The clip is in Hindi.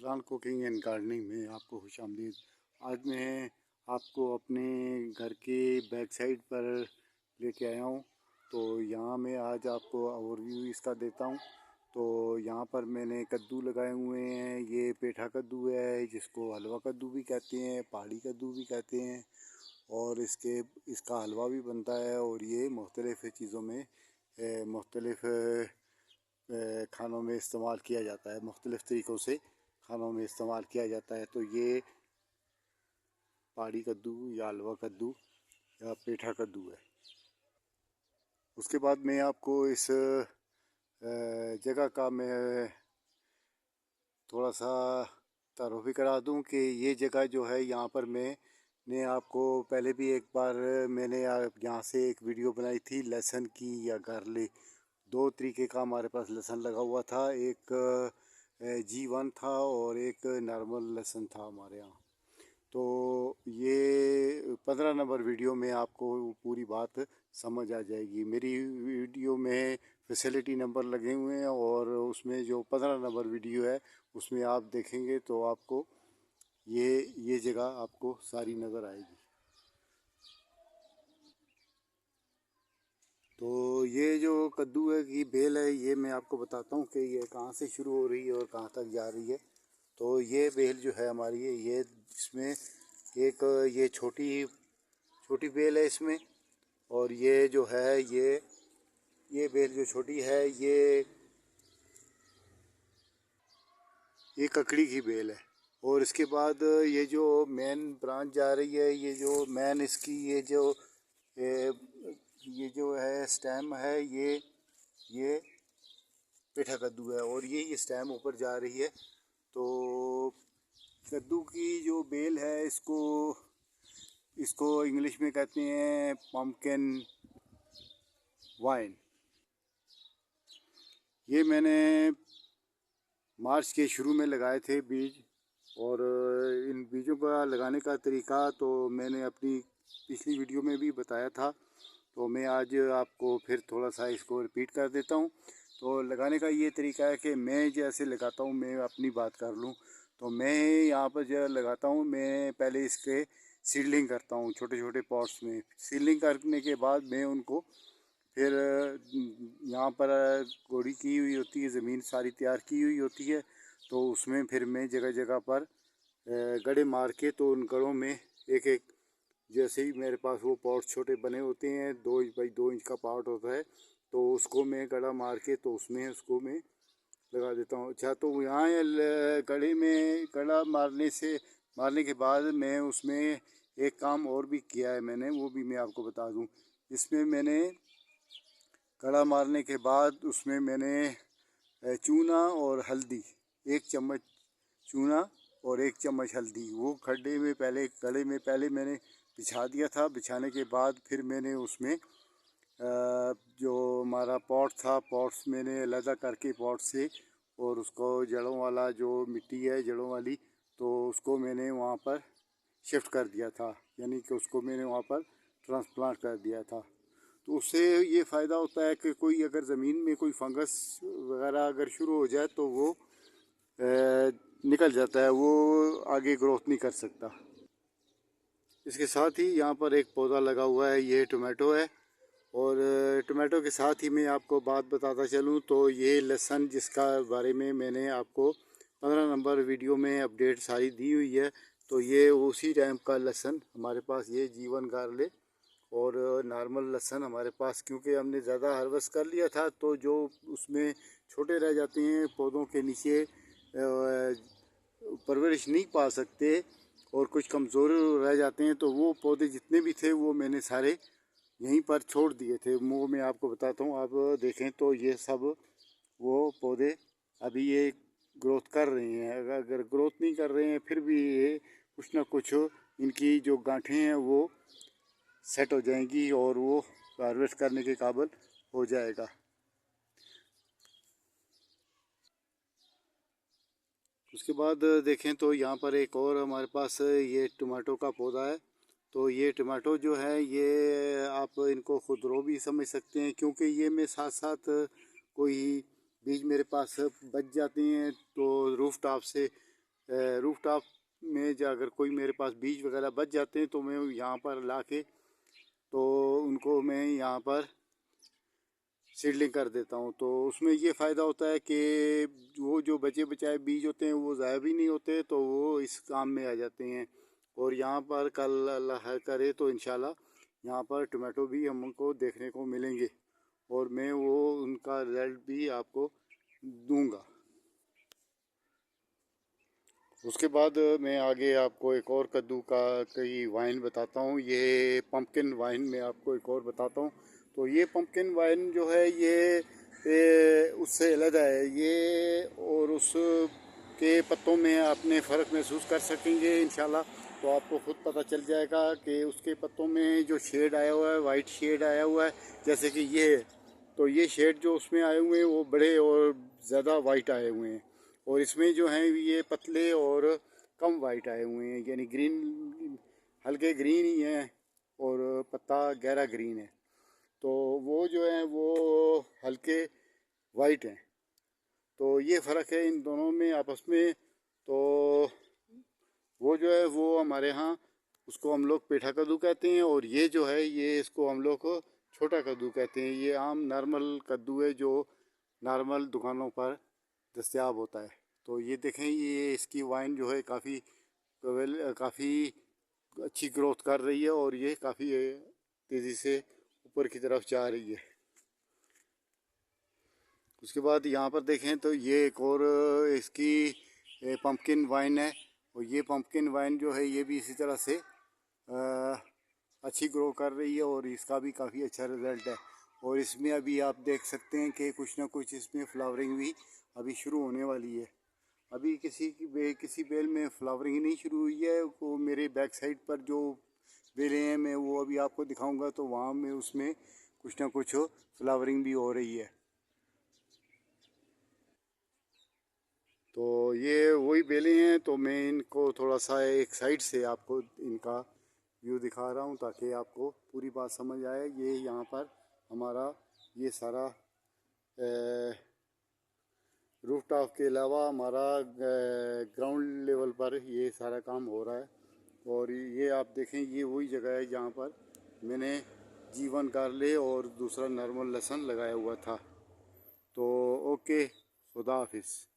अफरान कुकिंग एंड गार्डनिंग में आपको खुशामदीद। आज मैं आपको अपने घर के बैक साइड पर लेके आया हूँ। तो यहाँ मैं आज आपको ओवरव्यू इसका देता हूँ। तो यहाँ पर मैंने कद्दू लगाए हुए हैं। ये पेठा कद्दू है, जिसको हलवा कद्दू भी कहते हैं, पहाड़ी कद्दू भी कहते हैं। और इसका हलवा भी बनता है और ये मुख्तलिफ़ चीज़ों में मुख्तलिफ़ खानों में इस्तेमाल किया जाता है। मुख्तलिफ़ तरीक़ों से खानों में इस्तेमाल किया जाता है। तो ये पहाड़ी कद्दू या हलवा कद्दू या पेठा कद्दू है। उसके बाद मैं आपको इस जगह का मैं थोड़ा सा तारुफ़ भी करा दूं कि ये जगह जो है, यहाँ पर मैंने आपको पहले भी एक बार मैंने यहाँ से एक वीडियो बनाई थी लहसुन की या गार्लिक। दो तरीके का हमारे पास लहसुन लगा हुआ था, एक G1 था और एक नॉर्मल लहसुन था हमारे यहाँ। तो ये 15 नंबर वीडियो में आपको पूरी बात समझ आ जाएगी। मेरी वीडियो में फैसिलिटी नंबर लगे हुए हैं और उसमें जो 15 नंबर वीडियो है उसमें आप देखेंगे तो आपको ये जगह आपको सारी नज़र आएगी। तो ये जो कद्दू है की बेल है, ये मैं आपको बताता हूँ कि ये कहाँ से शुरू हो रही है और कहाँ तक जा रही है। तो ये बेल जो है हमारी ये इसमें एक ये छोटी छोटी बेल है इसमें। और ये जो है ये बेल जो छोटी है ये ककड़ी की बेल है। और इसके बाद ये जो मेन ब्रांच जा रही है, ये जो मेन इसकी ये जो है स्टेम है, ये पेठा कद्दू है और ये स्टेम ऊपर जा रही है। तो कद्दू की जो बेल है इसको इंग्लिश में कहते हैं पम्पकिन वाइन। ये मैंने मार्च के शुरू में लगाए थे बीज। और इन बीजों का लगाने का तरीका तो मैंने अपनी पिछली वीडियो में भी बताया था। तो मैं आज आपको फिर थोड़ा सा इसको रिपीट कर देता हूँ। तो लगाने का ये तरीका है कि मैं जैसे लगाता हूँ, मैं अपनी बात कर लूँ तो मैं यहाँ पर जो लगाता हूँ, मैं पहले इसके सीडलिंग करता हूँ छोटे छोटे पॉट्स में। सीडलिंग करने के बाद मैं उनको फिर यहाँ पर गोड़ी की हुई होती है, ज़मीन सारी तैयार की हुई होती है। तो उसमें फिर मैं जगह जगह पर गड्ढे मार के, तो उन गड्ढों में एक एक जैसे ही मेरे पास वो पॉट छोटे बने होते हैं, 2 इंच बाई 2 इंच का पॉट होता है, तो उसको मैं गड्ढा मार के तो उसमें उसको मैं लगा देता हूँ। अच्छा, तो यहाँ गड्ढे में गड्ढा मारने के बाद मैं उसमें एक काम और भी किया है मैंने, वो भी मैं आपको बता दूँ। इसमें मैंने गड्ढा मारने के बाद उसमें मैंने चूना और हल्दी, 1 चम्मच चूना और 1 चम्मच हल्दी, वो गड्ढे में पहले मैंने बिछा दिया था। बिछाने के बाद फिर मैंने उसमें जो हमारा पॉट था, पॉट्स मैंने अलग करके पॉट से, और उसको जड़ों वाला जो मिट्टी है जड़ों वाली, तो उसको मैंने वहाँ पर शिफ्ट कर दिया था, यानी कि उसको मैंने वहाँ पर ट्रांसप्लांट कर दिया था। तो उससे ये फ़ायदा होता है कि कोई अगर ज़मीन में कोई फंगस वगैरह अगर शुरू हो जाए तो वो निकल जाता है, वो आगे ग्रोथ नहीं कर सकता। इसके साथ ही यहाँ पर एक पौधा लगा हुआ है, ये टोमेटो है। और टोमेटो के साथ ही मैं आपको बात बताता चलूँ तो ये लहसुन, जिसका बारे में मैंने आपको 15 नंबर वीडियो में अपडेट सारी दी हुई है, तो ये उसी टाइम का लहसुन हमारे पास, ये G1 गार्लिक और नॉर्मल लहसुन हमारे पास, क्योंकि हमने ज़्यादा हार्वेस्ट कर लिया था, तो जो उसमें छोटे रह जाते हैं पौधों के नीचे, परवरिश नहीं पा सकते और कुछ कमज़ोर रह जाते हैं, तो वो पौधे जितने भी थे वो मैंने सारे यहीं पर छोड़ दिए थे। वो मैं आपको बताता हूँ, आप देखें तो ये सब वो पौधे अभी ये ग्रोथ कर रहे हैं। अगर ग्रोथ नहीं कर रहे हैं फिर भी ये कुछ ना कुछ इनकी जो गांठें हैं वो सेट हो जाएंगी और वो हार्वेस्ट करने के काबिल हो जाएगा। उसके बाद देखें तो यहाँ पर एक और हमारे पास ये टमाटो का पौधा है। तो ये टमाटो जो है, ये आप इनको खुदरो भी समझ सकते हैं, क्योंकि ये में साथ साथ कोई बीज मेरे पास बच जाते हैं तो रूफ टॉप से रूफ टॉप में जो अगर कोई मेरे पास बीज वगैरह बच जाते हैं तो मैं यहाँ पर ला के तो उनको मैं यहाँ पर सीडलिंग कर देता हूँ। तो उसमें ये फ़ायदा होता है कि वो जो बचे बचाए बीज होते हैं वो ज़ाया भी नहीं होते, तो वो इस काम में आ जाते हैं। और यहाँ पर कल अल्लाह करे तो इंशाल्लाह यहाँ पर टमाटो भी हमको देखने को मिलेंगे और मैं वो उनका रिजल्ट भी आपको दूंगा। उसके बाद मैं आगे आपको एक और कद्दू का कई वाइन बताता हूँ। ये पम्पकिन वाइन मैं आपको एक और बताता हूँ। तो ये पम्पकिन वाइन जो है ये उससे अलग है ये, और उस के पत्तों में आपने फ़र्क महसूस कर सकेंगे इंशाल्लाह। तो आपको खुद पता चल जाएगा कि उसके पत्तों में जो शेड आया हुआ है, वाइट शेड आया हुआ है, जैसे कि ये है। तो ये शेड जो उसमें आए हुए हैं वो बड़े और ज़्यादा वाइट आए हुए हैं, और इसमें जो हैं ये पतले और कम वाइट आए हुए हैं, यानी ग्रीन, हल्के ग्रीन ही हैं और पत्ता गहरा ग्रीन है। तो वो जो है वो हल्के वाइट हैं। तो ये फ़र्क है इन दोनों में आपस में। तो वो जो है वो हमारे यहाँ उसको हम लोग पेठा कद्दू कहते हैं, और ये जो है ये इसको हम लोग छोटा कद्दू कहते हैं। ये आम नॉर्मल कद्दू है जो नॉर्मल दुकानों पर दस्तयाब होता है। तो ये देखें, ये इसकी वाइन जो है काफ़ी अच्छी ग्रोथ कर रही है और ये काफ़ी तेज़ी से ऊपर की तरफ जा रही है। उसके बाद यहाँ पर देखें तो ये एक और इसकी पम्पकिन वाइन है, और ये पम्पकिन वाइन जो है ये भी इसी तरह से अच्छी ग्रो कर रही है और इसका भी काफ़ी अच्छा रिज़ल्ट है। और इसमें अभी आप देख सकते हैं कि कुछ ना कुछ इसमें फ्लावरिंग भी अभी शुरू होने वाली है। अभी किसी बेल में फ्लावरिंग नहीं शुरू हुई है। वो मेरे बैक साइड पर जो बेलें हैं मैं वो अभी आपको दिखाऊंगा, तो वहाँ में उसमें कुछ ना कुछ फ्लावरिंग भी हो रही है। तो ये वही बेलें हैं, तो मैं इनको थोड़ा सा एक साइड से आपको इनका व्यू दिखा रहा हूँ ताकि आपको पूरी बात समझ आए। ये यहाँ पर हमारा ये सारा रूफ टॉप के अलावा हमारा ग्राउंड लेवल पर ये सारा काम हो रहा है। और ये आप देखें, ये वही जगह है जहाँ पर मैंने जीवन कारले और दूसरा नॉर्मल लहसुन लगाया हुआ था। तो ओके, खुदा हाफिज़।